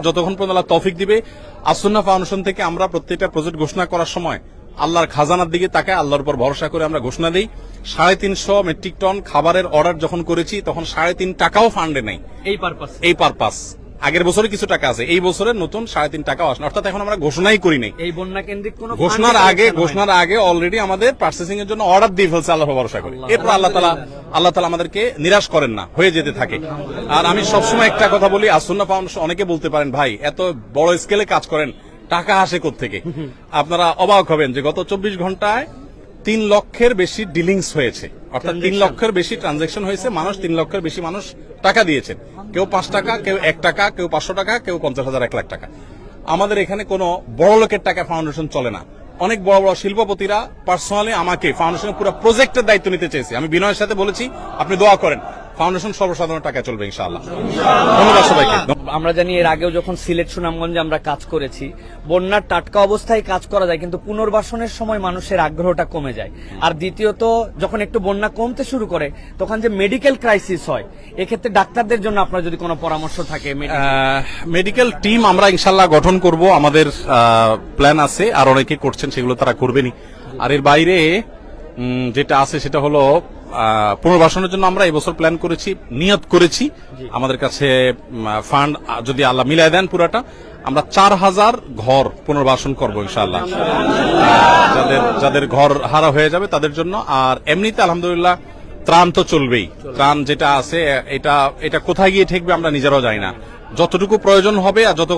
যতক্ষণ পর্যন্ত আল্লাহ তৌফিক দিবে, আসুন্নাহ ফাউন্ডেশন থেকে আমরা প্রত্যেকটা প্রজেক্ট ঘোষণা করার সময় আল্লাহর খাজানার দিকে তাকায়, আল্লাহর উপর ভরসা করে আমরা ঘোষণা দিই। 350 মেট্রিক টন খাবারের অর্ডার যখন করেছি তখন 3.5 টাকাও ফান্ডে নেই এই পারপাস। আগের বছরে কিছু টাকা আছে, এই বছরের নতুন 3.5 টাকাও আসে, অর্থাৎ এখন আমরা ঘোষণাই করি নাই। এই বন্যা কেন্দ্রিক কোন ঘোষণার আগে অলরেডি আমাদের প্রসেসিং এর জন্য অর্ডার দিয়ে ফেলছে আল্লাহর ভরসা করে। এরপর আল্লাহ তাআলা আমাদেরকে নিরাশ করেন না, হয়ে যেতে থাকে। আর আমি সবসময় একটা কথা বলি, আসুন্নাহ ফাউন্ডেশন, অনেকে বলতে পারেন ভাই এত বড় স্কেলে কাজ করেন, টাকা আসে কোত্থেকে? আপনারা অবাক হবেন যে গত 24 ঘন্টায় 3 লক্ষের বেশি ডিলিংস হয়েছে, অর্থাৎ 3 লক্ষের বেশি ট্রানজাকশন হয়েছে। 3 লক্ষের বেশি মানুষ টাকা দিয়েছেন, কেউ 5 টাকা, কেউ 1 টাকা, কেউ 500 টাকা, কেউ 50,000, 1 লাখ টাকা। আমাদের এখানে কোনো বড় লোকের টাকা ফাউন্ডেশন চলে না। অনেক বড় বড় শিল্পপতিরা পার্সোনালি আমাকে ফাউন্ডেশনের পুরো প্রজেক্টের দায়িত্ব নিতে চেয়েছে। আমি বিনয়ের সাথে বলেছি আপনি দোয়া করেন, ফাউন্ডেশন সর্বসাধারণ টাকা চলবে ইনশাআল্লাহ। ধন্যবাদ সবাইকে। আমরা জানি এর আগেও যখন সিলেট সুনামগঞ্জে আমরা কাজ করেছি, বন্যার টাটকা অবস্থায় কাজ করা যায়, কিন্তু পুনর্বাসনের সময় মানুষের আগ্রহটা কমে যায়। আর দ্বিতীয়ত যখন একটু বন্যা কমতে শুরু করে তখন যে মেডিকেল ক্রাইসিস হয়, এক্ষেত্রে ডাক্তারদের জন্য আপনার যদি কোনো পরামর্শ থাকে। মেডিকেল টিম আমরা ইনশাআল্লাহ গঠন করব, আমাদের প্ল্যান আছে, আর অনেকে করছেন, সেগুলো তারা করবেনই। আর এর বাইরে যেটা আছে সেটা হলো পুনর্বাসনের জন্য আমরা এবছর প্ল্যান করেছি, নিয়ত করেছি। আমাদের কাছে ফান্ড যদি আল্লাহ মিলাই দেন পুরাটা, আমরা 4000 ঘর পুনর্বাসন করবো ইনশাআল্লাহ, যাদের ঘর হারা হয়ে যাবে তাদের জন্য। আর এমনিতে আলহামদুলিল্লাহ ত্রাণ তো চলবেই। ত্রাণ যেটা আছে এটা কোথায় গিয়ে ঠেকবে আমরা নিজেরাও জানি না। যতটুকু প্রয়োজন হবে আর যত